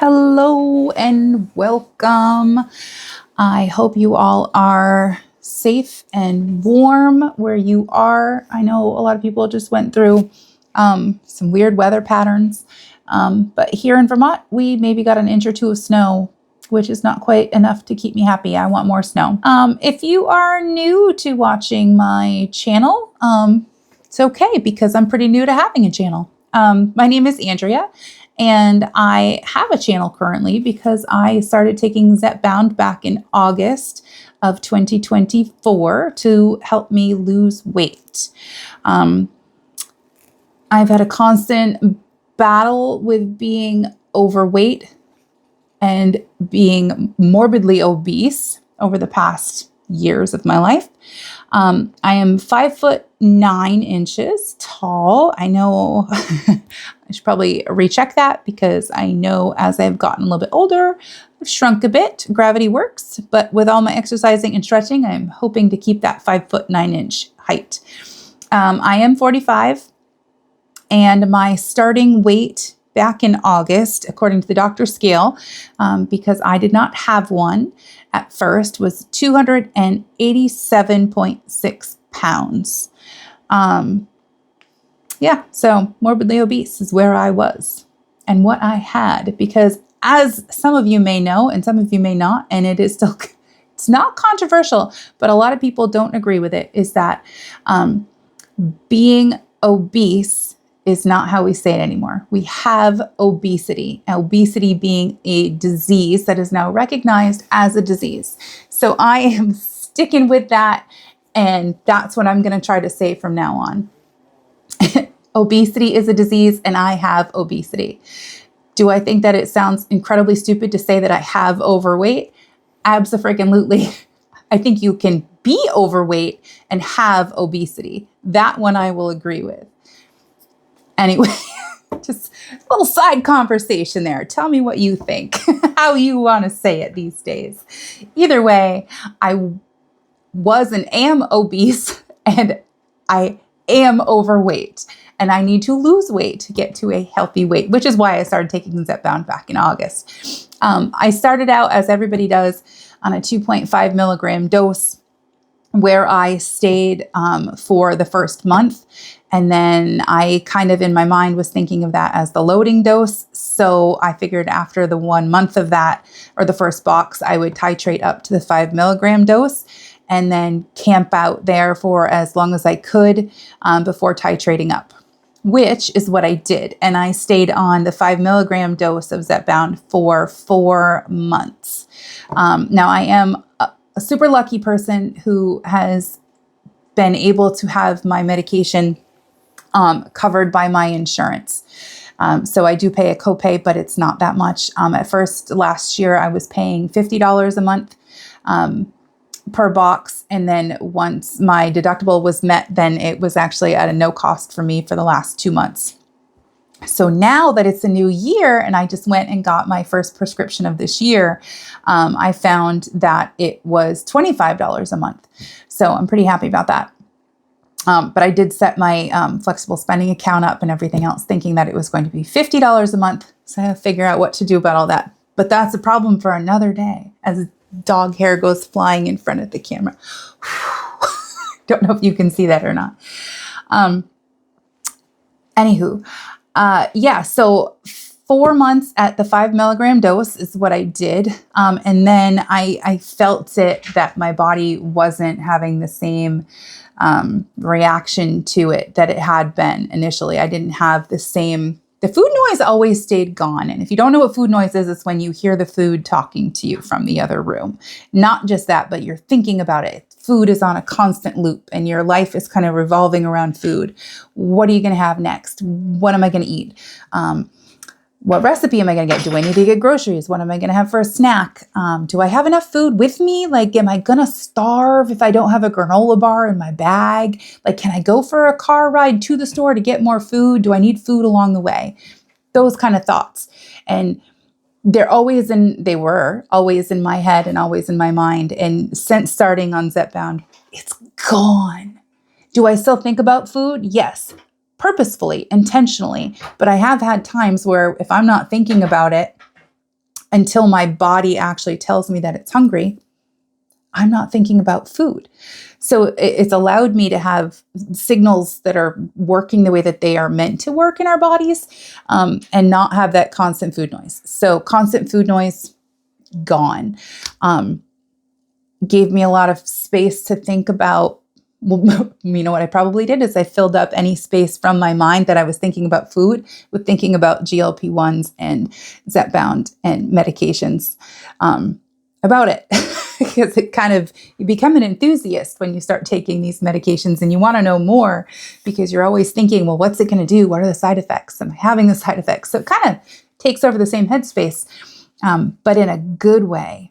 Hello and welcome. I hope you all are safe and warm where you are. I know a lot of people just went through some weird weather patterns, but here in Vermont, we maybe got an inch or two of snow, which is not quite enough to keep me happy. I want more snow. If you are new to watching my channel, it's okay because I'm pretty new to having a channel. My name is Andrea. And I have a channel currently because I started taking Zepbound back in August of 2024 to help me lose weight. I've had a constant battle with being overweight and being morbidly obese over the past years of my life. I am 5'9" tall. I know I should probably recheck that because I know as I've gotten a little bit older, I've shrunk a bit. Gravity works, but with all my exercising and stretching, I'm hoping to keep that 5'9" height. I am 45 and my starting weight back in August, according to the doctor's scale, because I did not have one at first, was 287.6 pounds. So morbidly obese is where I was and what I had, because as some of you may know and some of you may not, and it's not controversial, but a lot of people don't agree with it, is that being obese is not how we say it anymore. We have obesity, obesity being a disease that is now recognized as a disease. So I am sticking with that, and that's what I'm going to try to say from now on. Obesity is a disease, and I have obesity. Do I think that it sounds incredibly stupid to say that I have overweight? Abso-freaking-lutely. I think you can be overweight and have obesity. That one I will agree with. Anyway, just a little side conversation there. Tell me what you think, how you want to say it these days. Either way, I was and am obese, and I am overweight, and I need to lose weight to get to a healthy weight, which is why I started taking Zepbound back in August. I started out, as everybody does, on a 2.5 milligram dose, where I stayed for the first month. And then I kind of in my mind was thinking of that as the loading dose. So I figured after the 1 month of that, or the first box, I would titrate up to the 5 milligram dose and then camp out there for as long as I could before titrating up, which is what I did. And I stayed on the 5 milligram dose of Zepbound for 4 months. Now I am a super lucky person who has been able to have my medication covered by my insurance. So I do pay a copay, but it's not that much. At first, last year, I was paying $50 a month per box. And then once my deductible was met, then it was actually at a no cost for me for the last 2 months. So now that it's a new year and I just went and got my first prescription of this year, I found that it was $25 a month. So I'm pretty happy about that. But I did set my flexible spending account up and everything else thinking that it was going to be $50 a month. So I have to figure out what to do about all that. But that's a problem for another day as dog hair goes flying in front of the camera. Don't know if you can see that or not. So 4 months at the 5 milligram dose is what I did. And then I felt it that my body wasn't having the same reaction to it that it had been initially. I didn't have the food noise always stayed gone. And if you don't know what food noise is, it's when you hear the food talking to you from the other room. Not just that, but you're thinking about it. Food is on a constant loop and your life is kind of revolving around food. What are you going to have next? What am I going to eat? What recipe am I going to get? Do I need to get groceries? What am I going to have for a snack? Do I have enough food with me? Like, am I going to starve if I don't have a granola bar in my bag? Like, can I go for a car ride to the store to get more food? Do I need food along the way? Those kind of thoughts. And they were always in my head and always in my mind. And since starting on Zepbound, it's gone. Do I still think about food? Yes. Purposefully, intentionally, but I have had times where if I'm not thinking about it, until my body actually tells me that it's hungry, I'm not thinking about food. So it's allowed me to have signals that are working the way that they are meant to work in our bodies, and not have that constant food noise. So constant food noise, gone. Gave me a lot of space to think about. Well, you know what I probably did is I filled up any space from my mind that I was thinking about food with thinking about GLP-1s and Zepbound and medications about it. Because you become an enthusiast when you start taking these medications, and you want to know more because you're always thinking, well, what's it going to do? What are the side effects? Am I having the side effects? So it kind of takes over the same headspace, but in a good way.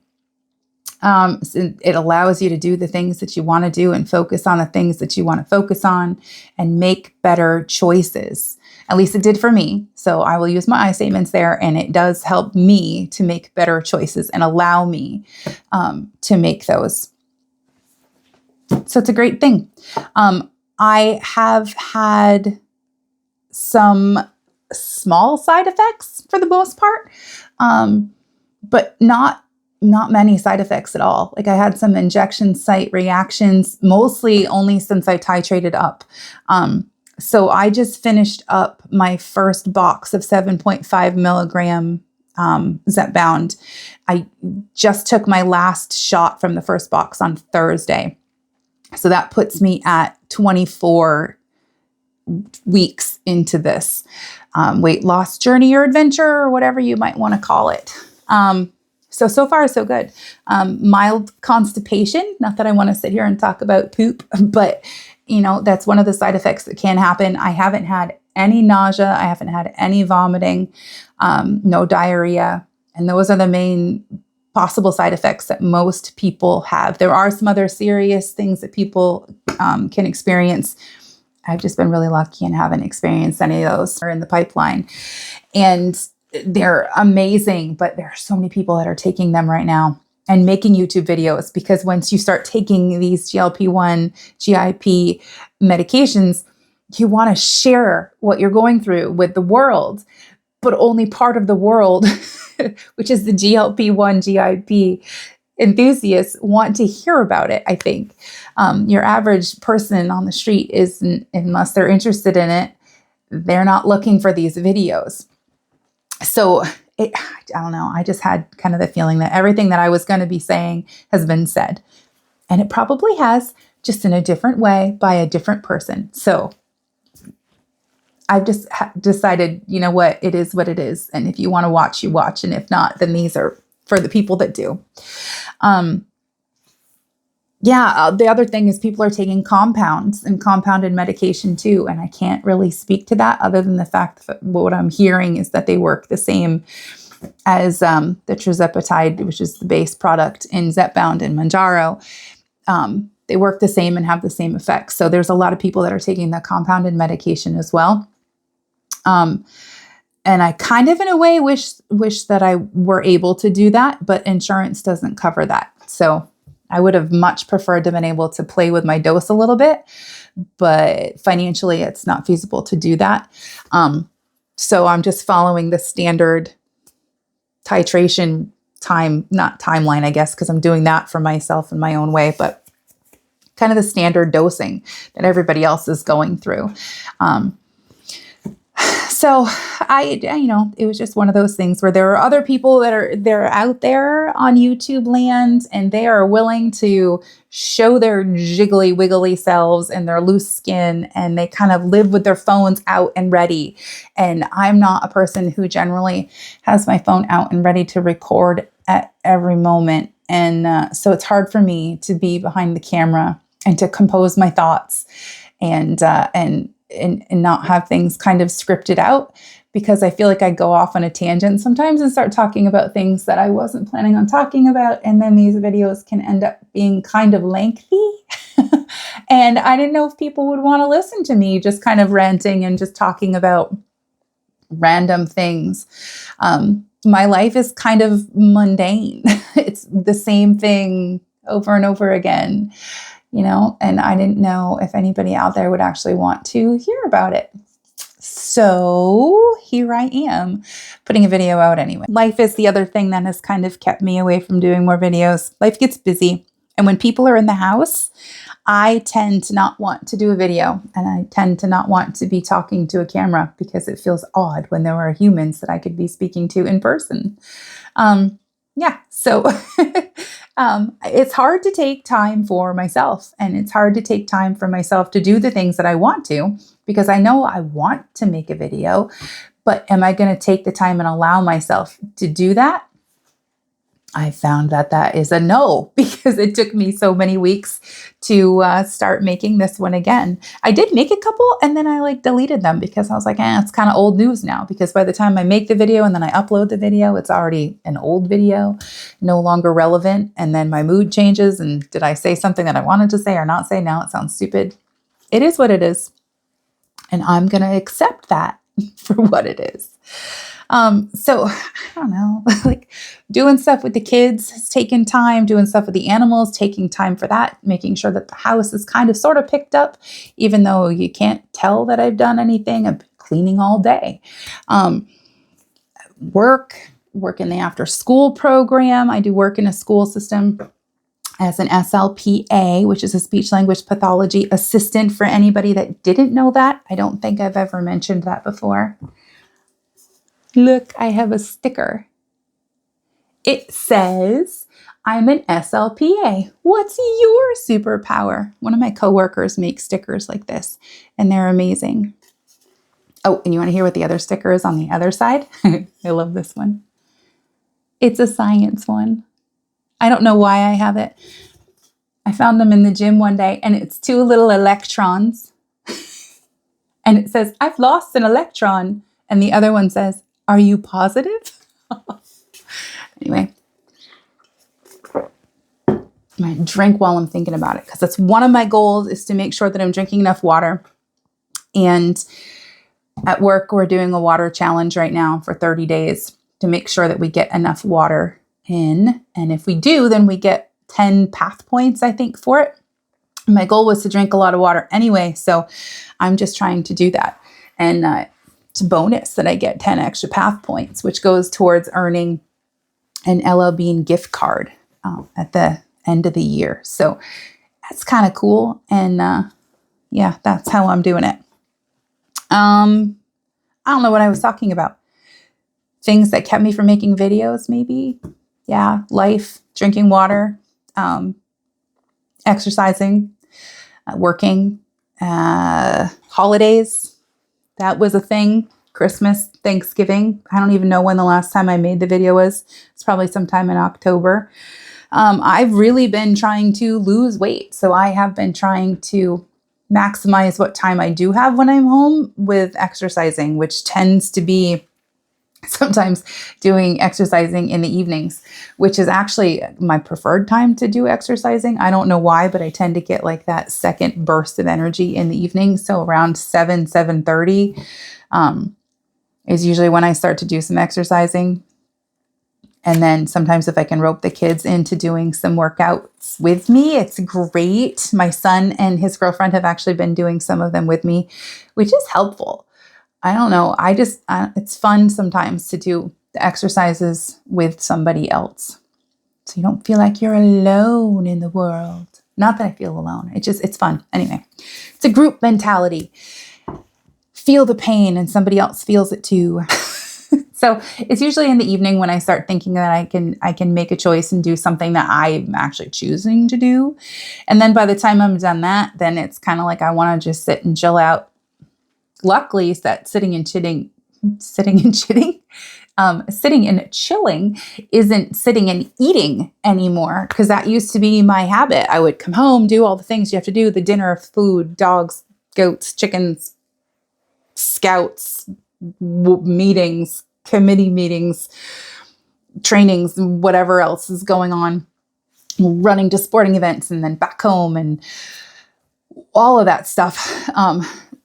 So it allows you to do the things that you want to do and focus on the things that you want to focus on and make better choices. At least it did for me. So I will use my I statements there, and it does help me to make better choices and allow me to make those. So it's a great thing. I have had some small side effects for the most part, but not many side effects at all. Like I had some injection site reactions, mostly only since I titrated up. So I just finished up my first box of 7.5 milligram Zepbound. I just took my last shot from the first box on Thursday. So that puts me at 24 weeks into this weight loss journey or adventure, or whatever you might want to call it. So far, so good. Mild constipation. Not that I want to sit here and talk about poop, but that's one of the side effects that can happen. I haven't had any nausea. I haven't had any vomiting, no diarrhea. And those are the main possible side effects that most people have. There are some other serious things that people can experience. I've just been really lucky and haven't experienced any of those. Are in the pipeline. And they're amazing, but there are so many people that are taking them right now and making YouTube videos, because once you start taking these GLP-1, GIP medications, you want to share what you're going through with the world, but only part of the world, which is the GLP-1, GIP enthusiasts, want to hear about it, I think. Your average person on the street isn't, unless they're interested in it, they're not looking for these videos. So I don't know. I just had kind of the feeling that everything that I was going to be saying has been said, and it probably has, just in a different way by a different person. So I've just decided, you know what, it is what it is. And if you want to watch, you watch. And if not, then these are for the people that do. The other thing is people are taking compounds and compounded medication too. And I can't really speak to that other than the fact that what I'm hearing is that they work the same as the tirzepatide, which is the base product in Zepbound and Mounjaro. They work the same and have the same effects. So there's a lot of people that are taking the compounded medication as well. And I kind of, in a way, wish that I were able to do that, but insurance doesn't cover that. So I would have much preferred to have been able to play with my dose a little bit, but financially it's not feasible to do that. So I'm just following the standard titration not timeline, I guess, because I'm doing that for myself in my own way, but kind of the standard dosing that everybody else is going through. So it was just one of those things where there are other people they're out there on YouTube land, and they are willing to show their jiggly wiggly selves and their loose skin, and they kind of live with their phones out and ready. And I'm not a person who generally has my phone out and ready to record at every moment. And so it's hard for me to be behind the camera and to compose my thoughts and not have things kind of scripted out, because I feel like I go off on a tangent sometimes and start talking about things that I wasn't planning on talking about. And then these videos can end up being kind of lengthy. And I didn't know if people would want to listen to me just kind of ranting and just talking about random things. My life is kind of mundane. It's the same thing over and over again. And I didn't know if anybody out there would actually want to hear about it. So here I am putting a video out anyway. Life is the other thing that has kind of kept me away from doing more videos. Life gets busy. And when people are in the house, I tend to not want to do a video, and I tend to not want to be talking to a camera because it feels odd when there are humans that I could be speaking to in person. Yeah, so it's hard to take time for myself, and it's hard to take time for myself to do the things that I want to, because I know I want to make a video, but am I going to take the time and allow myself to do that? I found that that is a no, because it took me so many weeks to start making this one again. I did make a couple, and then I deleted them because I was like, it's kind of old news now, because by the time I make the video and then I upload the video, it's already an old video, no longer relevant. And then my mood changes. And did I say something that I wanted to say or not say? Now it sounds stupid. It is what it is. And I'm going to accept that for what it is. So I don't know, doing stuff with the kids has taken time, doing stuff with the animals, taking time for that, making sure that the house is kind of sort of picked up, even though you can't tell that I've done anything. I've been cleaning all day. Work in the after school program. I do work in a school system as an SLPA, which is a speech language pathology assistant, for anybody that didn't know that. I don't think I've ever mentioned that before. Look, I have a sticker. It says, I'm an SLPA. What's your superpower? One of my coworkers makes stickers like this, and they're amazing. Oh, and you want to hear what the other sticker is on the other side? I love this one. It's a science one. I don't know why I have it. I found them in the gym one day, and it's two little electrons. And it says, I've lost an electron. And the other one says, are you positive? Anyway, I'm going to drink while I'm thinking about it, because that's one of my goals, is to make sure that I'm drinking enough water. And at work, we're doing a water challenge right now for 30 days to make sure that we get enough water in. And if we do, then we get 10 path points, I think, for it. My goal was to drink a lot of water anyway, so I'm just trying to do that. And it's a bonus that I get 10 extra path points, which goes towards earning an LL Bean gift card at the end of the year. So that's kind of cool. And yeah, that's how I'm doing it. I don't know what I was talking about. Things that kept me from making videos, maybe. Yeah, life, drinking water, exercising, working, holidays. That was a thing. Christmas, Thanksgiving. I don't even know when the last time I made the video was. It's probably sometime in October. I've really been trying to lose weight. So I have been trying to maximize what time I do have when I'm home with exercising, which tends to be sometimes doing exercising in the evenings, which is actually my preferred time to do exercising. I don't know why, but I tend to get that second burst of energy in the evening. So around 7:30 is usually when I start to do some exercising. And then sometimes if I can rope the kids into doing some workouts with me, it's great. My son and his girlfriend have actually been doing some of them with me, which is helpful. I don't know. It's fun sometimes to do the exercises with somebody else. So you don't feel like you're alone in the world. Not that I feel alone. It's fun. Anyway, it's a group mentality. Feel the pain and somebody else feels it too. So it's usually in the evening when I start thinking that I can make a choice and do something that I'm actually choosing to do. And then by the time I'm done that, then it's kind of like I want to just sit and chill out. Luckily, that sitting and chilling isn't sitting and eating anymore, because that used to be my habit. I would come home, do all the things you have to do, the dinner, food, dogs, goats, chickens, scouts, meetings, committee meetings, trainings, whatever else is going on, running to sporting events, and then back home and all of that stuff.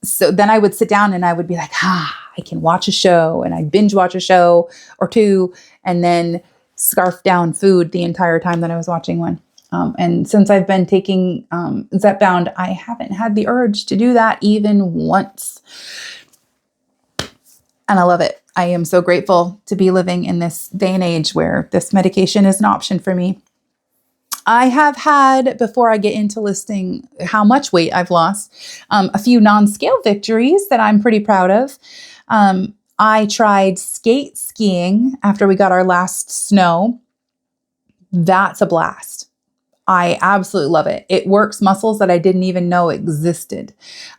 So then I would sit down and I would be like, I can watch a show, and I'd binge watch a show or two and then scarf down food the entire time that I was watching one. And since I've been taking Zepbound, I haven't had the urge to do that even once. And I love it. I am so grateful to be living in this day and age where this medication is an option for me. I have had, before I get into listing how much weight I've lost, a few non-scale victories that I'm pretty proud of. I tried skate skiing after we got our last snow. That's a blast. I absolutely love it. It works muscles that I didn't even know existed.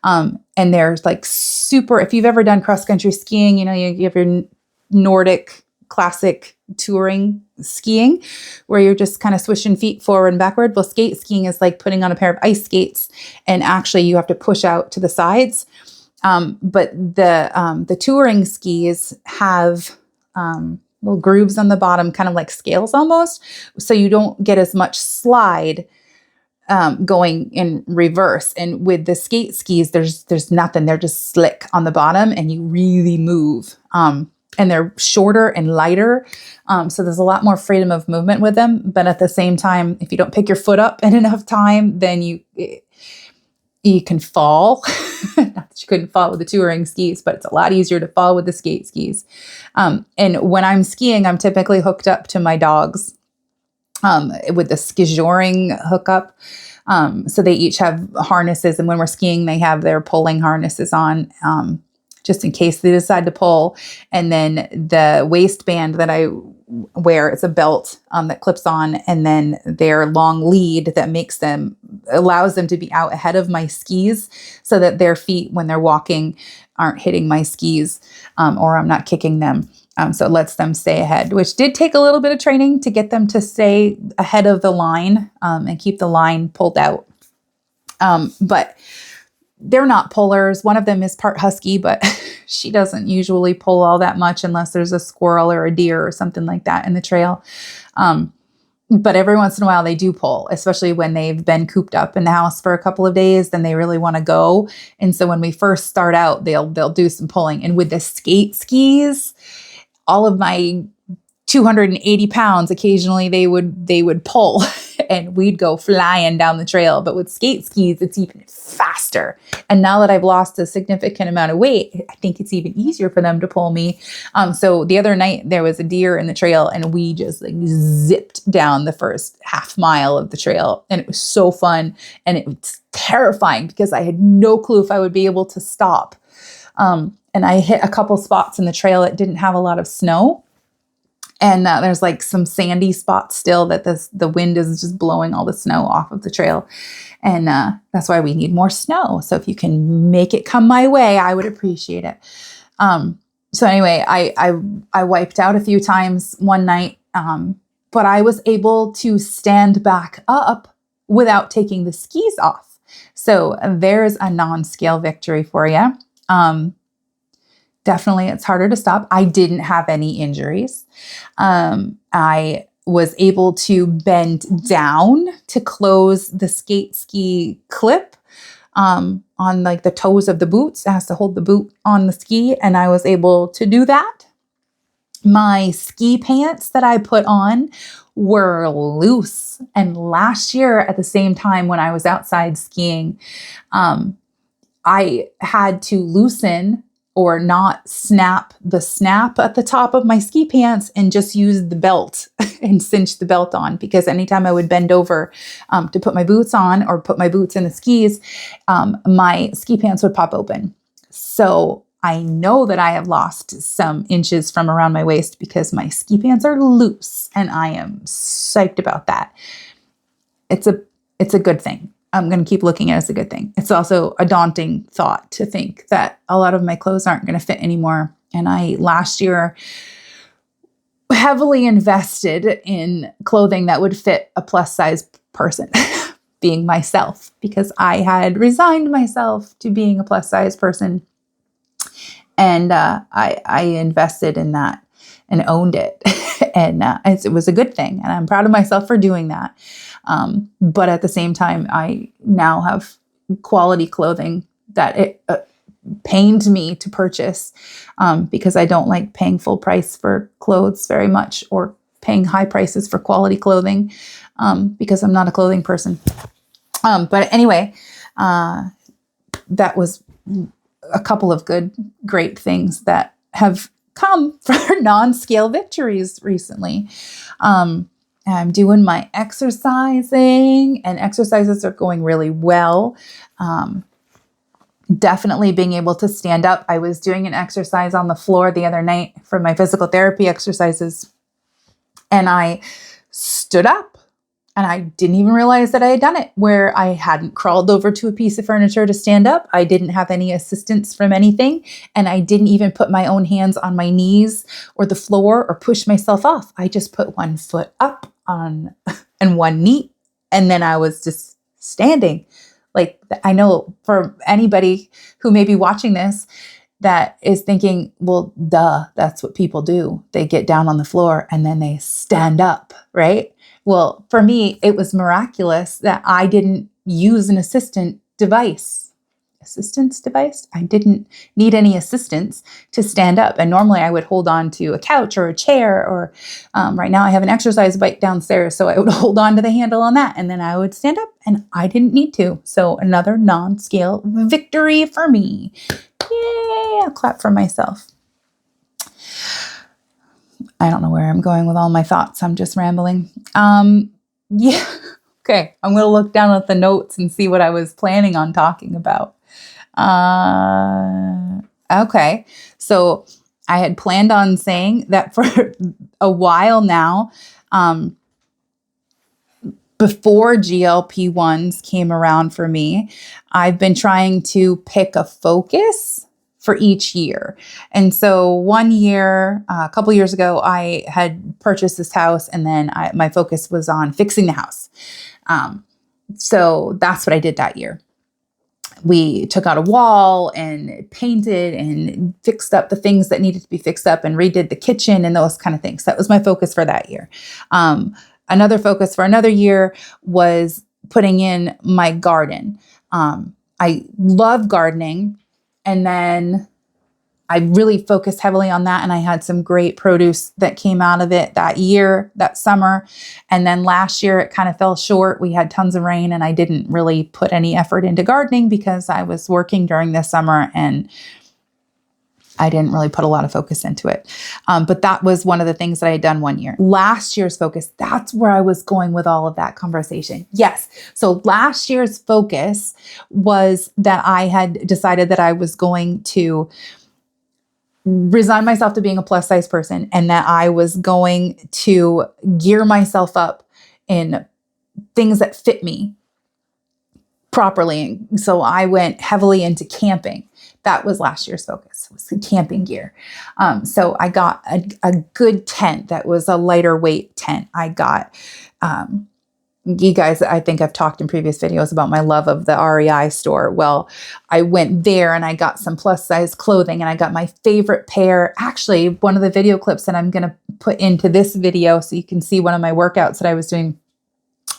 And there's like super, if you've ever done cross-country skiing, you have your Nordic classic touring skiing where you're just kind of swishing feet forward and backward. Well, skate skiing is like putting on a pair of ice skates, and actually you have to push out to the sides. But the touring skis have little grooves on the bottom, kind of like scales almost, so you don't get as much slide going in reverse. And with the skate skis, there's nothing. They're just slick on the bottom, and you really move. And they're shorter and lighter, so there's a lot more freedom of movement with them. But at the same time, if you don't pick your foot up in enough time, then you can fall. Not that you couldn't fall with the touring skis, but it's a lot easier to fall with the skate skis. And when I'm skiing, I'm typically hooked up to my dogs with the skijoring hookup. So they each have harnesses, and when we're skiing, they have their pulling harnesses on, just in case they decide to pull. And then the waistband that I wear, it's a belt that clips on, and then their long lead that allows them to be out ahead of my skis, so that their feet, when they're walking, aren't hitting my skis, or I'm not kicking them. So it lets them stay ahead, which did take a little bit of training to get them to stay ahead of the line, and keep the line pulled out. But they're not pullers. One of them is part husky, but she doesn't usually pull all that much unless there's a squirrel or a deer or something like that in the trail. But every once in a while they do pull, especially when they've been cooped up in the house for a couple of days, then they really want to go. And so when we first start out, they'll do some pulling. And with the skate skis, all of my 280 pounds, occasionally they would pull and we'd go flying down the trail. But with skate skis, it's even faster. And now that I've lost a significant amount of weight, I think it's even easier for them to pull me. So the other night there was a deer in the trail, and we just like zipped down the first half mile of the trail. And it was so fun. And it was terrifying because I had no clue if I would be able to stop. And I hit a couple spots in the trail that didn't have a lot of snow. And there's like some sandy spots still that the wind is just blowing all the snow off of the trail. And that's why we need more snow. So if you can make it come my way, I would appreciate it. So anyway, I wiped out a few times one night, but I was able to stand back up without taking the skis off. So there's a non-scale victory for you. Definitely, it's harder to stop. I didn't have any injuries. I was able to bend down to close the skate ski clip on like the toes of the boots. It has to hold the boot on the ski, and I was able to do that. My ski pants that I put on were loose. And last year at the same time when I was outside skiing, I had to loosen or not snap the snap at the top of my ski pants and just use the belt and cinch the belt on, because anytime I would bend over to put my boots on or put my boots in the skis, my ski pants would pop open. So I know that I have lost some inches from around my waist because my ski pants are loose, and I am psyched about that. It's a good thing. I'm going to keep looking at it as a good thing. It's also a daunting thought to think that a lot of my clothes aren't going to fit anymore. And I last year heavily invested in clothing that would fit a plus size person, being myself, because I had resigned myself to being a plus size person. And I invested in that and owned it. And it was a good thing. And I'm proud of myself for doing that. But at the same time, I now have quality clothing that it pained me to purchase, because I don't like paying full price for clothes very much, or paying high prices for quality clothing, because I'm not a clothing person. But anyway, that was a couple of great things that have come for non-scale victories recently. I'm doing my exercising, and exercises are going really well. Definitely being able to stand up. I was doing an exercise on the floor the other night for my physical therapy exercises, and I stood up. And I didn't even realize that I had done it, where I hadn't crawled over to a piece of furniture to stand up. I didn't have any assistance from anything. And I didn't even put my own hands on my knees or the floor or push myself off. I just put one foot up on and one knee. And then I was just standing. Like, I know for anybody who may be watching this that is thinking, well, duh, that's what people do. They get down on the floor and then they stand up, right? Well, for me, it was miraculous that I didn't use an assistance device. I didn't need any assistance to stand up. And normally I would hold on to a couch or a chair, or right now I have an exercise bike downstairs. So I would hold on to the handle on that and then I would stand up, and I didn't need to. So another non-scale victory for me. Yay, I'll clap for myself. I don't know where I'm going with all my thoughts. I'm just rambling. Yeah. Okay. I'm going to look down at the notes and see what I was planning on talking about. Okay. So I had planned on saying that for a while now, before GLP-1s came around for me, I've been trying to pick a focus for each year. And so one year, a couple years ago, I had purchased this house, and then my focus was on fixing the house. So that's what I did that year. We took out a wall and painted and fixed up the things that needed to be fixed up and redid the kitchen and those kind of things. That was my focus for that year. Another focus for another year was putting in my garden. I love gardening. And then I really focused heavily on that. And I had some great produce that came out of it that year, that summer. And then last year it kind of fell short. We had tons of rain, and I didn't really put any effort into gardening because I was working during the summer and I didn't really put a lot of focus into it. But that was one of the things that I had done one year. Last year's focus, that's where I was going with all of that conversation. Yes. So last year's focus was that I had decided that I was going to resign myself to being a plus size person, and that I was going to gear myself up in things that fit me properly. And so I went heavily into camping. That was last year's focus, was the camping gear. So I got a good tent that was a lighter weight tent. I got, you guys, I think I've talked in previous videos about my love of the REI store. Well, I went there and I got some plus size clothing, and I got my favorite pair. Actually, one of the video clips that I'm going to put into this video so you can see one of my workouts that I was doing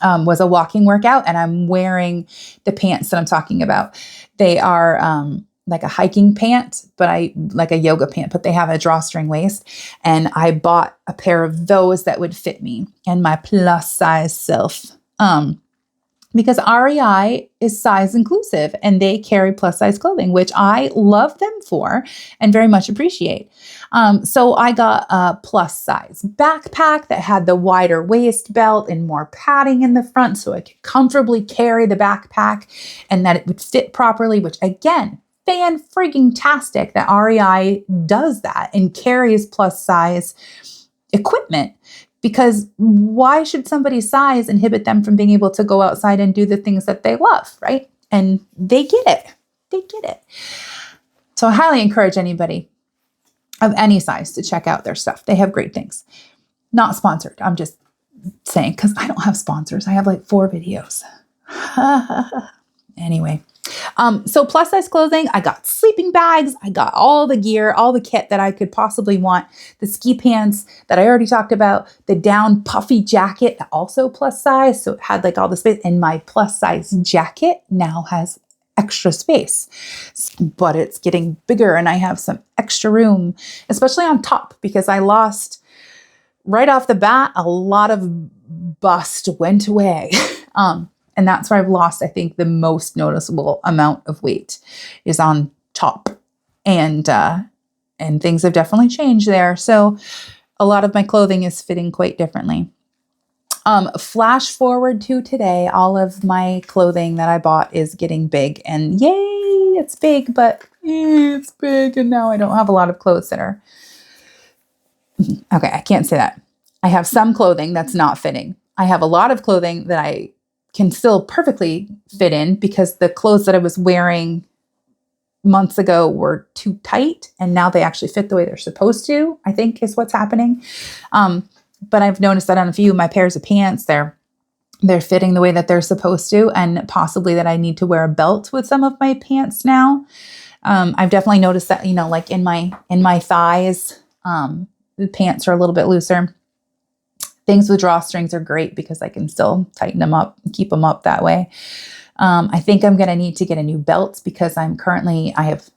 was a walking workout, and I'm wearing the pants that I'm talking about. They are like a hiking pant, but like a yoga pant, but they have a drawstring waist. And I bought a pair of those that would fit me and my plus size self. Because REI is size inclusive, and they carry plus size clothing, which I love them for and very much appreciate. So I got a plus size backpack that had the wider waist belt and more padding in the front, so I could comfortably carry the backpack and that it would fit properly, which again, fan-frigging-tastic that REI does that and carries plus size equipment. Because why should somebody's size inhibit them from being able to go outside and do the things that they love, right? And they get it. They get it. So I highly encourage anybody of any size to check out their stuff. They have great things. Not sponsored. I'm just saying, because I don't have sponsors. I have like 4 videos. Anyway. So plus size clothing, I got sleeping bags, I got all the gear, all the kit that I could possibly want, the ski pants that I already talked about, the down puffy jacket, also plus size. So it had like all the space, and my plus size jacket now has extra space, but it's getting bigger and I have some extra room, especially on top, because I lost right off the bat, a lot of bust went away. And that's where I've lost, I think, the most noticeable amount of weight is on top. And and things have definitely changed there. So a lot of my clothing is fitting quite differently. Flash forward to today, all of my clothing that I bought is getting big, and yay, it's big, but it's big. And now I don't have a lot of clothes that are, okay, I can't say that. I have some clothing that's not fitting. I have a lot of clothing that I can still perfectly fit in because the clothes that I was wearing months ago were too tight, and now they actually fit the way they're supposed to, I think is what's happening. But I've noticed that on a few of my pairs of pants, they're fitting the way that they're supposed to, and possibly that I need to wear a belt with some of my pants now. I've definitely noticed that, like in my thighs, the pants are a little bit looser. Things with drawstrings are great because I can still tighten them up and keep them up that way. I think I'm going to need to get a new belt because I have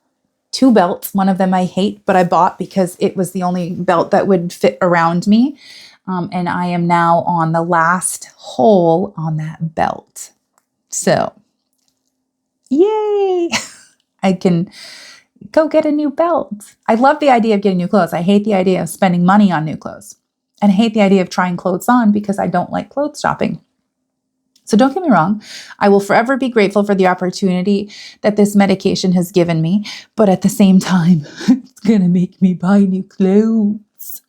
2 belts. One of them I hate, but I bought because it was the only belt that would fit around me. And I am now on the last hole on that belt. So, yay! I can go get a new belt. I love the idea of getting new clothes. I hate the idea of spending money on new clothes. And I hate the idea of trying clothes on because I don't like clothes shopping. So don't get me wrong. I will forever be grateful for the opportunity that this medication has given me. But at the same time, it's going to make me buy new clothes.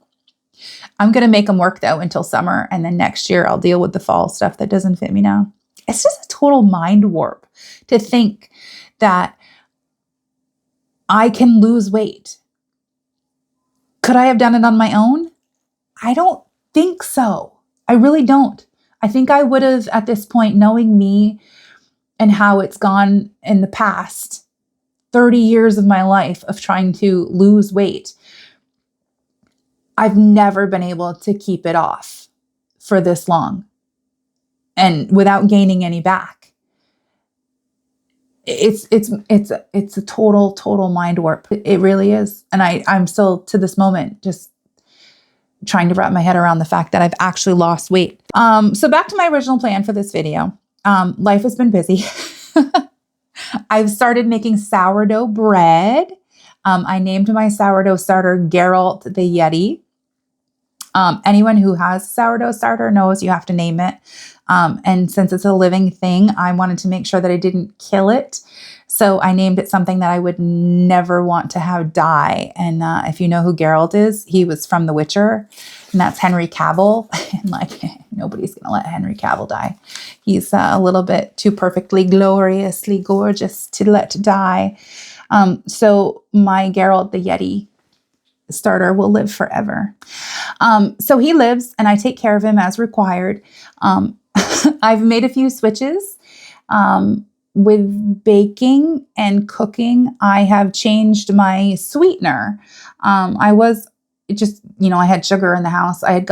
I'm going to make them work though until summer. And then next year I'll deal with the fall stuff that doesn't fit me now. It's just a total mind warp to think that I can lose weight. Could I have done it on my own? I don't think so. I really don't. I think I would have, at this point, knowing me and how it's gone in the past 30 years of my life of trying to lose weight, I've never been able to keep it off for this long and without gaining any back. It's a total mind warp. It really is. And I'm still to this moment just trying to wrap my head around the fact that I've actually lost weight. So back to my original plan for this video. Life has been busy. I've started making sourdough bread. I named my sourdough starter Geralt the Yeti. Anyone who has sourdough starter knows you have to name it. And since it's a living thing, I wanted to make sure that I didn't kill it. So I named it something that I would never want to have die. And if you know who Geralt is, he was from The Witcher, and that's Henry Cavill. And nobody's going to let Henry Cavill die. He's a little bit too perfectly, gloriously gorgeous to let die. So my Geralt the Yeti starter will live forever. So he lives, and I take care of him as required. I've made a few switches. With baking and cooking, I have changed my sweetener. I had sugar in the house. I'd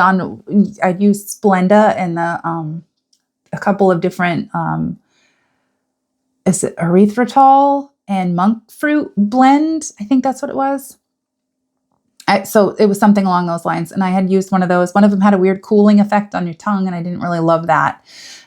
used Splenda and a couple of different, is it erythritol and monk fruit blend? I think that's what it was. So it was something along those lines. And I had used one of those. One of them had a weird cooling effect on your tongue, and I didn't really love that.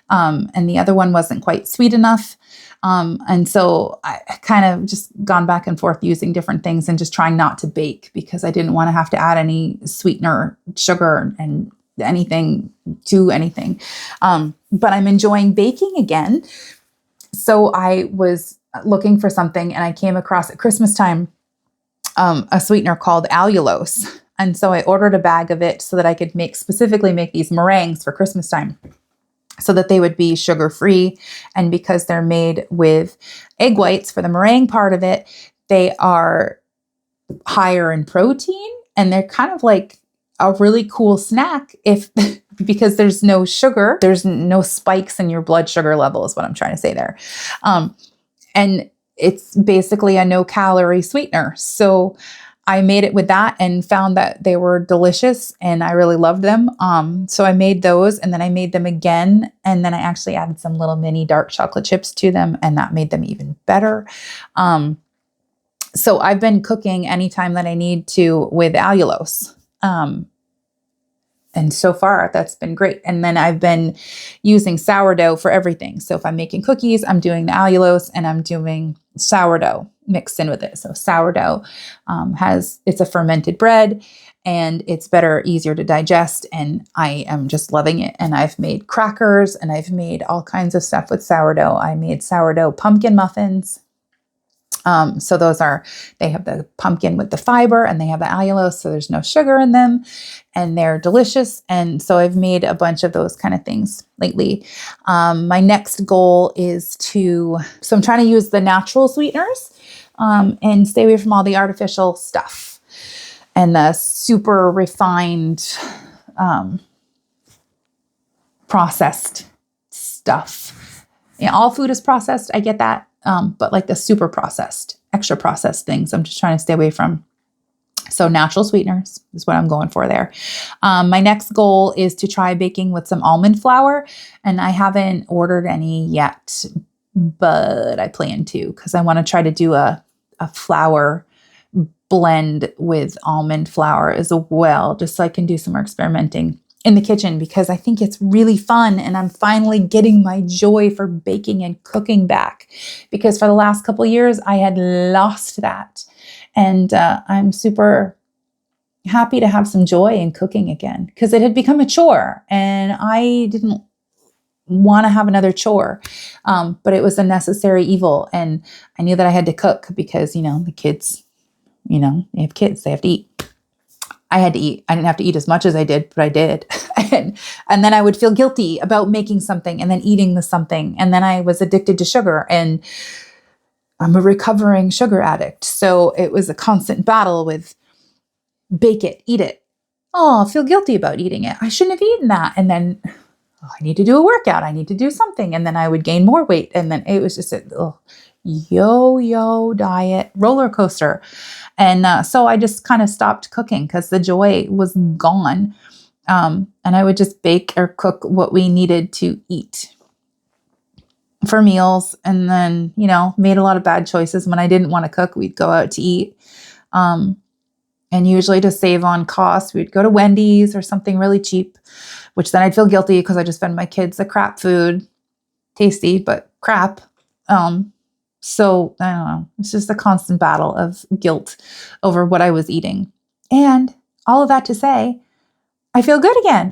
And the other one wasn't quite sweet enough. And so I kind of just gone back and forth using different things and just trying not to bake because I didn't want to have to add any sweetener, sugar, and anything to anything. But I'm enjoying baking again. So I was looking for something, and I came across at Christmas time a sweetener called allulose. And so I ordered a bag of it so that I could specifically make these meringues for Christmas time, so that they would be sugar-free. And because they're made with egg whites for the meringue part of it, they are higher in protein, and they're kind of like a really cool snack because there's no sugar, there's no spikes in your blood sugar level is what I'm trying to say there. And it's basically a no-calorie sweetener. So I made it with that and found that they were delicious, and I really loved them. So I made those, and then I made them again. And then I actually added some little mini dark chocolate chips to them, and that made them even better. So I've been cooking anytime that I need to with allulose. And so far that's been great. And then I've been using sourdough for everything. So if I'm making cookies, I'm doing the allulose, and I'm doing sourdough mixed in with it. So sourdough it's a fermented bread, and it's better, easier to digest. And I am just loving it. And I've made crackers, and I've made all kinds of stuff with sourdough. I made sourdough pumpkin muffins. So they have the pumpkin with the fiber, and they have the allulose, so there's no sugar in them, and they're delicious. And so I've made a bunch of those kind of things lately. My next goal is so I'm trying to use the natural sweeteners, and stay away from all the artificial stuff and the super refined, processed stuff. All food is processed. I get that. But like the super processed, extra processed things, I'm just trying to stay away from. So natural sweeteners is what I'm going for there. My next goal is to try baking with some almond flour, and I haven't ordered any yet, but I plan to, because I want to try to do a flour blend with almond flour as well, just so I can do some more experimenting in the kitchen, because I think it's really fun, and I'm finally getting my joy for baking and cooking back, because for the last couple of years I had lost that. And I'm super happy to have some joy in cooking again, because it had become a chore, and I didn't want to have another chore. But it was a necessary evil, and I knew that I had to cook because, the kids, they have kids, they have to eat. I had to eat. I didn't have to eat as much as I did, but I did. and then I would feel guilty about making something and then eating the something. And then I was addicted to sugar, and I'm a recovering sugar addict. So it was a constant battle with bake it, eat it. Oh, I feel guilty about eating it. I shouldn't have eaten that. And then I need to do a workout. I need to do something. And then I would gain more weight. And then it was just a yo-yo diet roller coaster. And so I just kind of stopped cooking because the joy was gone. And I would just bake or cook what we needed to eat for meals. And then, made a lot of bad choices. When I didn't want to cook, we'd go out to eat. And usually to save on costs, we'd go to Wendy's or something really cheap, which then I'd feel guilty because I just fed my kids the crap food. Tasty, but crap. So I don't know. It's just a constant battle of guilt over what I was eating. And all of that to say, I feel good again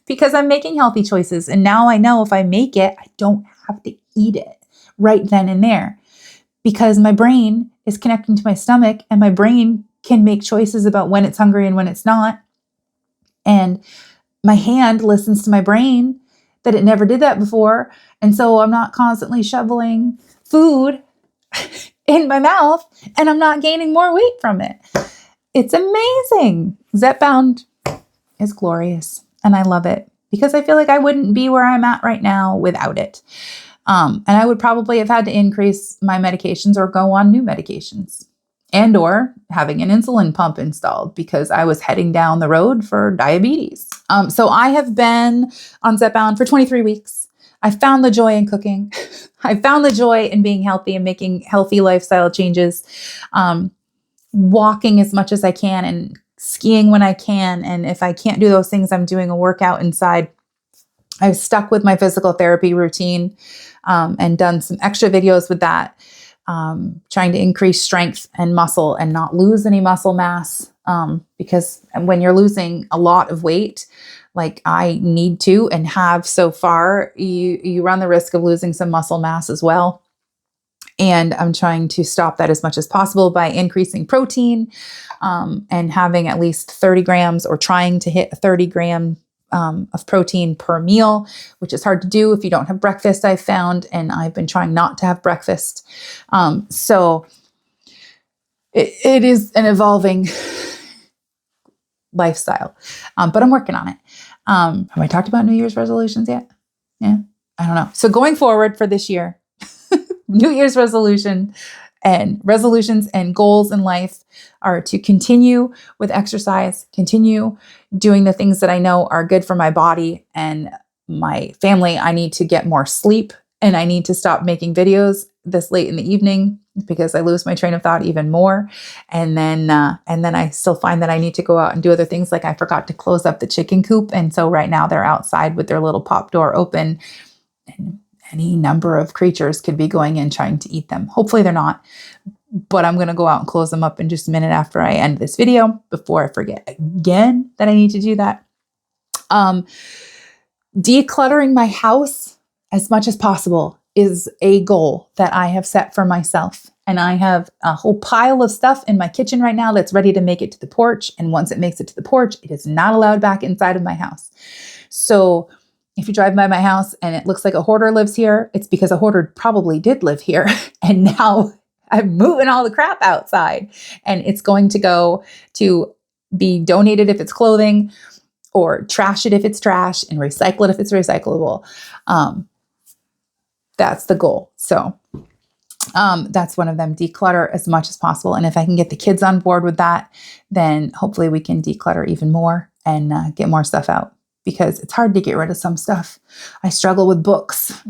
because I'm making healthy choices. And now I know if I make it, I don't have to eat it right then and there, because my brain is connecting to my stomach, and my brain can make choices about when it's hungry and when it's not. And my hand listens to my brain that it never did that before. And so I'm not constantly shoveling food in my mouth, and I'm not gaining more weight from it. It's amazing. Zepbound is glorious, and I love it because I feel like I wouldn't be where I'm at right now without it. And I would probably have had to increase my medications or go on new medications, and or having an insulin pump installed because I was heading down the road for diabetes. So I have been on Zepbound for 23 weeks. I found the joy in cooking. I found the joy in being healthy and making healthy lifestyle changes, walking as much as I can and skiing when I can. And if I can't do those things, I'm doing a workout inside. I've stuck with my physical therapy routine and done some extra videos with that, trying to increase strength and muscle and not lose any muscle mass. Because when you're losing a lot of weight, like I need to and have so far, you run the risk of losing some muscle mass as well. And I'm trying to stop that as much as possible by increasing protein and having at least 30 grams or trying to hit 30 grams of protein per meal, which is hard to do if you don't have breakfast, I've found, and I've been trying not to have breakfast. So it is an evolving lifestyle, but I'm working on it. Have I talked about New Year's resolutions yet? Yeah, I don't know. So going forward for this year, New Year's resolutions and goals in life are to continue with exercise, continue doing the things that I know are good for my body and my family. I need to get more sleep, and I need to stop making videos this late in the evening because I lose my train of thought even more. And then I still find that I need to go out and do other things. Like I forgot to close up the chicken coop. And so right now they're outside with their little pop door open. any number of creatures could be going in trying to eat them. Hopefully they're not, but I'm going to go out and close them up in just a minute after I end this video before I forget again that I need to do that. Decluttering my house as much as possible is a goal that I have set for myself. And I have a whole pile of stuff in my kitchen right now that's ready to make it to the porch. And once it makes it to the porch, it is not allowed back inside of my house. So if you drive by my house and it looks like a hoarder lives here, it's because a hoarder probably did live here. And now I'm moving all the crap outside, and it's going to go to be donated if it's clothing, or trash it if it's trash, and recycle it if it's recyclable. That's the goal. So that's one of them, declutter as much as possible. And if I can get the kids on board with that, then hopefully we can declutter even more and get more stuff out, because it's hard to get rid of some stuff. I struggle with books.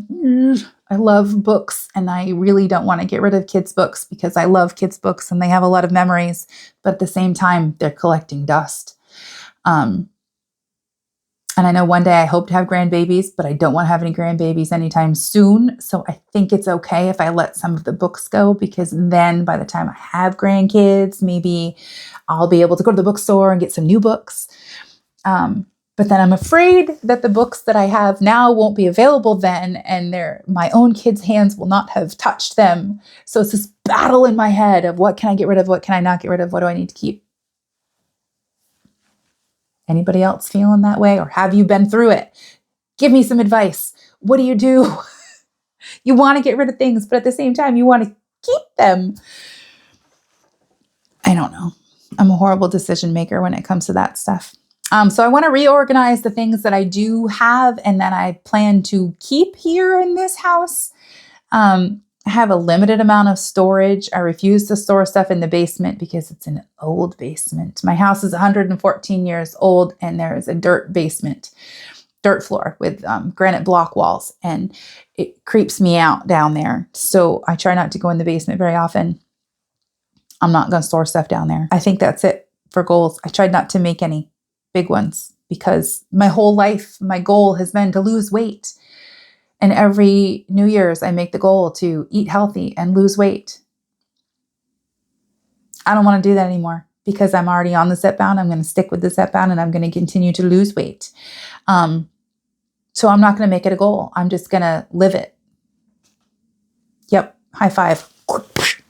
I love books, and I really don't want to get rid of kids' books because I love kids' books and they have a lot of memories, but at the same time, they're collecting dust. And I know one day I hope to have grandbabies, but I don't want to have any grandbabies anytime soon. So I think it's okay if I let some of the books go, because then by the time I have grandkids, maybe I'll be able to go to the bookstore and get some new books. But then I'm afraid that the books that I have now won't be available then, and my own kids' hands will not have touched them. So it's this battle in my head of what can I get rid of? What can I not get rid of? What do I need to keep? Anybody else feeling that way? Or have you been through it? Give me some advice. What do? You want to get rid of things, but at the same time, you want to keep them. I don't know. I'm a horrible decision maker when it comes to that stuff. So I want to reorganize the things that I do have and that I plan to keep here in this house. I have a limited amount of storage. I refuse to store stuff in the basement because it's an old basement. My house is 114 years old, and there is a dirt floor with granite block walls, and it creeps me out down there. So I try not to go in the basement very often. I'm not going to store stuff down there. I think that's it for goals. I tried not to make any big ones because my whole life, my goal has been to lose weight. And every New Year's, I make the goal to eat healthy and lose weight. I don't want to do that anymore because I'm already on the Zepbound. I'm going to stick with the Zepbound, and I'm going to continue to lose weight. So I'm not going to make it a goal. I'm just going to live it. Yep. High five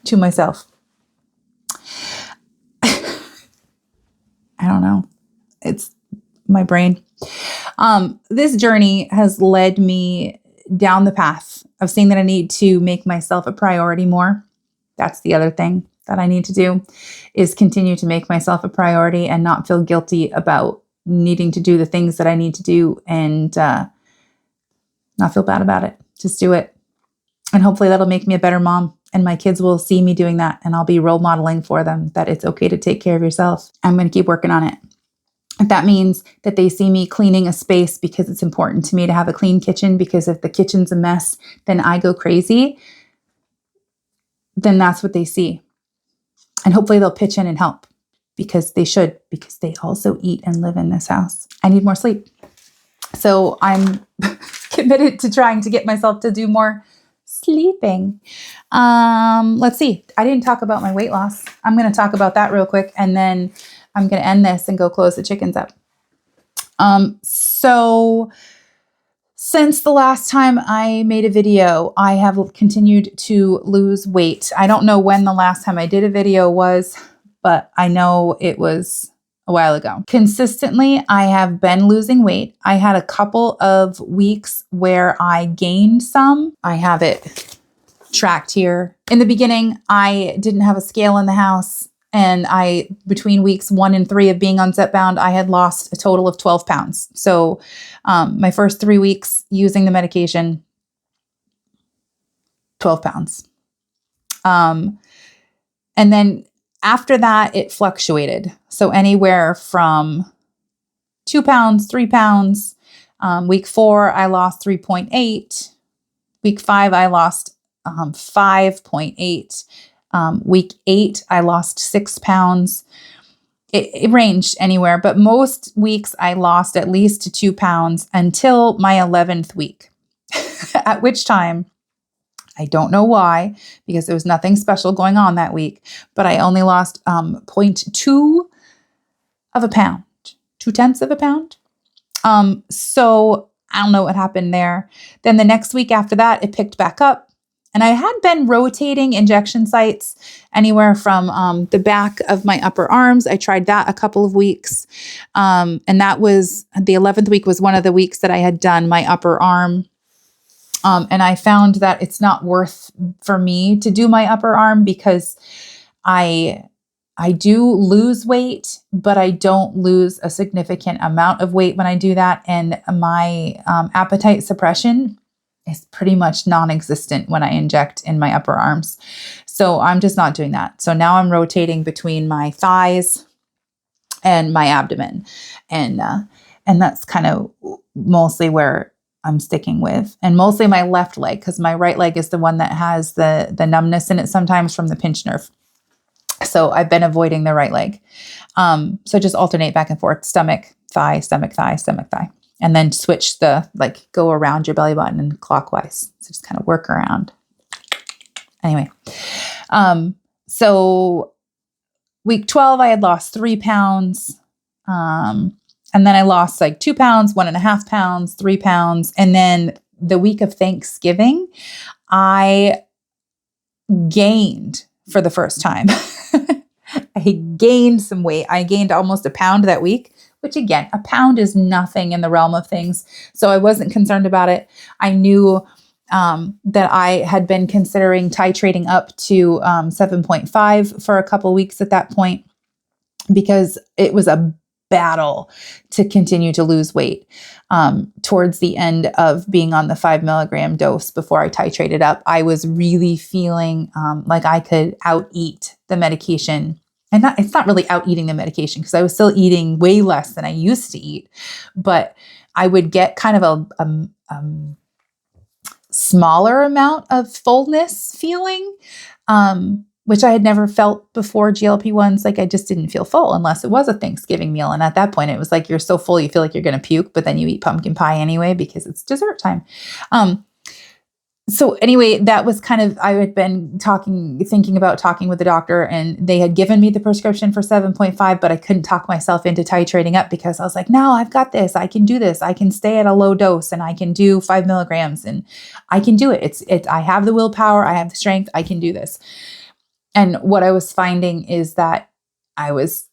to myself. I don't know. It's my brain. This journey has led me down the path of seeing that I need to make myself a priority more. That's the other thing that I need to do, is continue to make myself a priority and not feel guilty about needing to do the things that I need to do, and not feel bad about it. Just do it. And hopefully that'll make me a better mom, and my kids will see me doing that, and I'll be role modeling for them that it's okay to take care of yourself. I'm going to keep working on it. If that means that they see me cleaning a space because it's important to me to have a clean kitchen, because if the kitchen's a mess, then I go crazy, then that's what they see. And hopefully they'll pitch in and help, because they should, because they also eat and live in this house. I need more sleep. So I'm committed to trying to get myself to do more sleeping. Let's see. I didn't talk about my weight loss. I'm going to talk about that real quick, and then I'm going to end this and go close the chickens up. So since the last time I made a video, I have continued to lose weight. I don't know when the last time I did a video was, but I know it was a while ago. Consistently, I have been losing weight. I had a couple of weeks where I gained some. I have it tracked here. In the beginning, I didn't have a scale in the house. And between weeks 1 and 3 of being on Zepbound, I had lost a total of 12 pounds. So my first 3 weeks using the medication, 12 pounds. And then after that, it fluctuated. So anywhere from 2 pounds, 3 pounds. Week 4, I lost 3.8. Week 5, I lost 5.8. Week 8, I lost 6 pounds. It ranged anywhere, but most weeks I lost at least 2 pounds until my 11th week. at which time, I don't know why, because there was nothing special going on that week, but I only lost 0.2 of a pound, 0.2 of a pound. So I don't know what happened there. Then the next week after that, it picked back up. And I had been rotating injection sites anywhere from the back of my upper arms. I tried that a couple of weeks. And that was the 11th week was one of the weeks that I had done my upper arm. And I found that it's not worth for me to do my upper arm because I do lose weight, but I don't lose a significant amount of weight when I do that. And my appetite suppression is pretty much non-existent when I inject in my upper arms. So I'm just not doing that. So now I'm rotating between my thighs and my abdomen. And that's kind of mostly where I'm sticking with, and mostly my left leg, because my right leg is the one that has the numbness in it sometimes from the pinched nerve. So I've been avoiding the right leg. So just alternate back and forth, stomach, thigh, stomach, thigh, stomach, thigh, and then switch go around your belly button and clockwise. So just kind of work around. Anyway, so week 12, I had lost 3 pounds. And then I lost 2 pounds, 1.5 pounds, 3 pounds. And then the week of Thanksgiving, I gained for the first time. I gained some weight. I gained almost a pound that week, which again, a pound is nothing in the realm of things. So I wasn't concerned about it. I knew that I had been considering titrating up to 7.5 for a couple weeks at that point, because it was a battle to continue to lose weight. Towards the end of being on the 5 milligram dose before I titrated up, I was really feeling like I could out-eat the medication. And it's not really out-eating the medication, because I was still eating way less than I used to eat. But I would get kind of a smaller amount of fullness feeling, which I had never felt before GLP-1s. I just didn't feel full unless it was a Thanksgiving meal. And at that point, it was like you're so full, you feel like you're going to puke, but then you eat pumpkin pie anyway because it's dessert time. So anyway, that was kind of, I had been thinking about talking with the doctor, and they had given me the prescription for 7.5, but I couldn't talk myself into titrating up because I was like, no, I've got this. I can do this. I can stay at a low dose and I can do 5 milligrams and I can do it. I have the willpower. I have the strength. I can do this. And what I was finding is that I was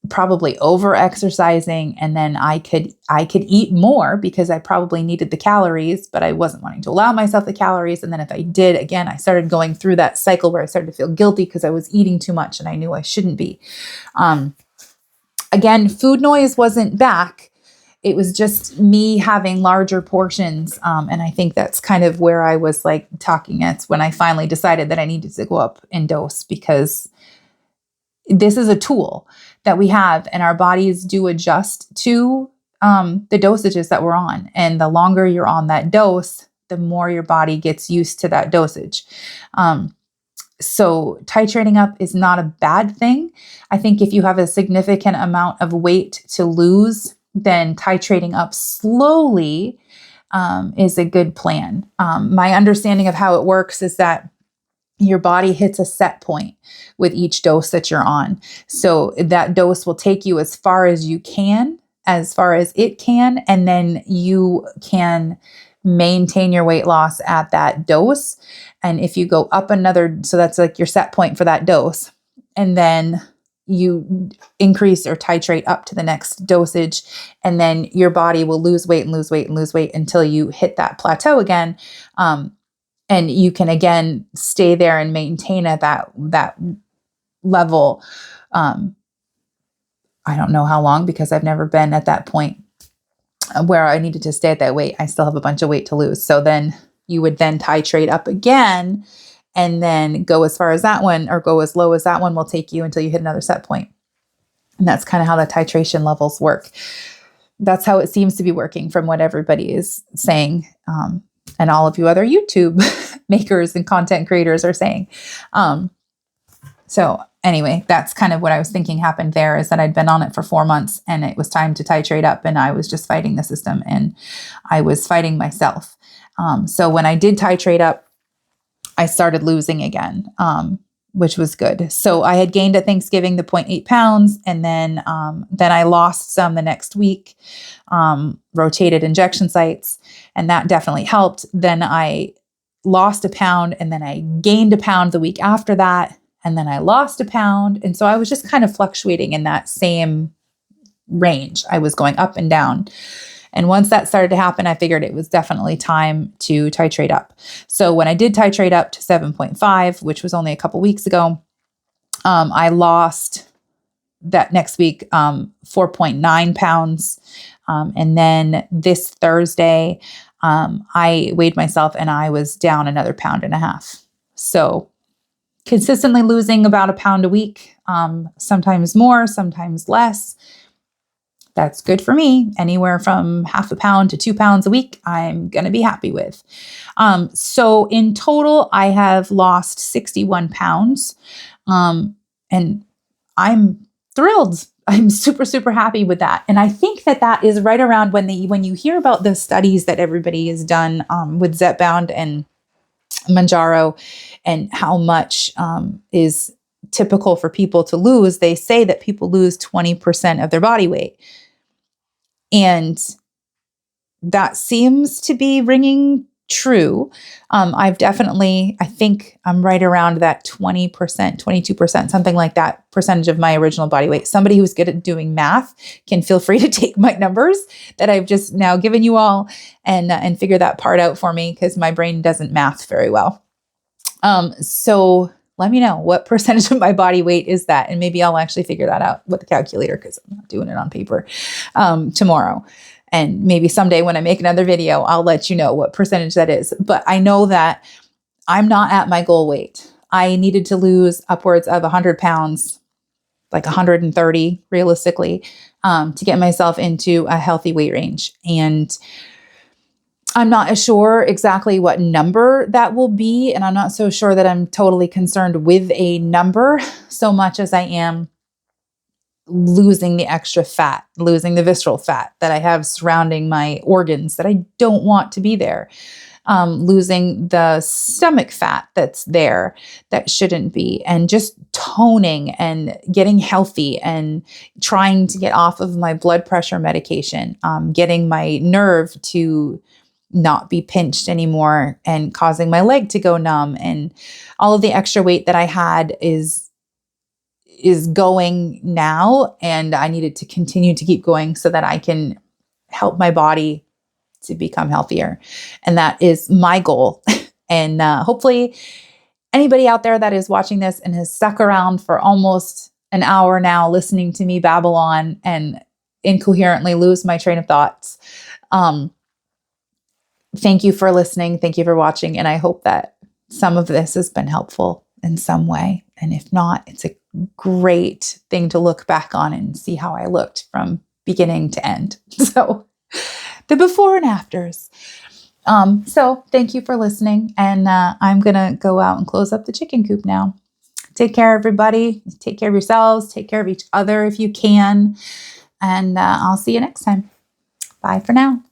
probably over exercising, and then I could eat more because I probably needed the calories, but I wasn't wanting to allow myself the calories. And then if I did, again, I started going through that cycle where I started to feel guilty because I was eating too much and I knew I shouldn't be. Again, food noise wasn't back. It was just me having larger portions. And I think that's kind of where I was talking. It's when I finally decided that I needed to go up in dose, because this is a tool that we have, and our bodies do adjust to the dosages that we're on. And the longer you're on that dose, the more your body gets used to that dosage. So titrating up is not a bad thing. I think if you have a significant amount of weight to lose, then titrating up slowly is a good plan. My understanding of how it works is that your body hits a set point with each dose that you're on. So that dose will take you as far as you can, as far as it can, and then you can maintain your weight loss at that dose. And if you go up another, so that's your set point for that dose, and then you increase or titrate up to the next dosage, and then your body will lose weight and lose weight and lose weight until you hit that plateau again. And you can again stay there and maintain at that level. I don't know how long, because I've never been at that point where I needed to stay at that weight. I still have a bunch of weight to lose. So then you would then titrate up again, and then go as far as that one, or go as low as that one will take you until you hit another set point. And that's kind of how the titration levels work. That's how it seems to be working from what everybody is saying. And all of you other YouTube makers and content creators are saying. So anyway, that's kind of what I was thinking happened there, is that I'd been on it for 4 months and it was time to titrate up, and I was just fighting the system and I was fighting myself. So when I did titrate up, I started losing again, which was good. So I had gained at Thanksgiving the 0.8 pounds, and then I lost some the next week, rotated injection sites, and that definitely helped. Then I lost a pound, and then I gained a pound the week after that, and then I lost a pound. And so I was just kind of fluctuating in that same range. I was going up and down. And once that started to happen, I figured it was definitely time to titrate up. So when I did titrate up to 7.5, which was only a couple weeks ago, I lost that next week 4.9 pounds. And then this Thursday, I weighed myself and I was down another 1.5 pounds. So consistently losing about a pound a week, sometimes more, sometimes less. That's good for me. Anywhere from 0.5 pound to 2 pounds a week, I'm going to be happy with. So in total, I have lost 61 pounds. And I'm thrilled. I'm super, super happy with that. And I think that that is right around when you hear about the studies that everybody has done with Zepbound and Manjaro, and how much is typical for people to lose. They say that people lose 20% of their body weight. And that seems to be ringing true. I think I'm right around that 20%, 22%, something like that percentage of my original body weight. Somebody who's good at doing math can feel free to take my numbers that I've just now given you all and figure that part out for me, because my brain doesn't math very well. So let me know what percentage of my body weight is that. And maybe I'll actually figure that out with the calculator, because I'm not doing it on paper tomorrow. And maybe someday when I make another video, I'll let you know what percentage that is. But I know that I'm not at my goal weight. I needed to lose upwards of 100 pounds, like 130 realistically, to get myself into a healthy weight range. And I'm not sure exactly what number that will be. And I'm not so sure that I'm totally concerned with a number so much as I am losing the extra fat, losing the visceral fat that I have surrounding my organs that I don't want to be there. Losing the stomach fat that's there that shouldn't be, and just toning and getting healthy and trying to get off of my blood pressure medication, getting my nerve to not be pinched anymore and causing my leg to go numb. And all of the extra weight that I had is going now, and I needed to continue to keep going so that I can help my body to become healthier. And that is my goal. And hopefully anybody out there that is watching this and has stuck around for almost an hour now listening to me babble on and incoherently lose my train of thoughts, thank you for listening. Thank you for watching. And I hope that some of this has been helpful in some way. And if not, it's a great thing to look back on and see how I looked from beginning to end. So the before and afters. So thank you for listening. And I'm going to go out and close up the chicken coop now. Take care, everybody. Take care of yourselves. Take care of each other if you can. And I'll see you next time. Bye for now.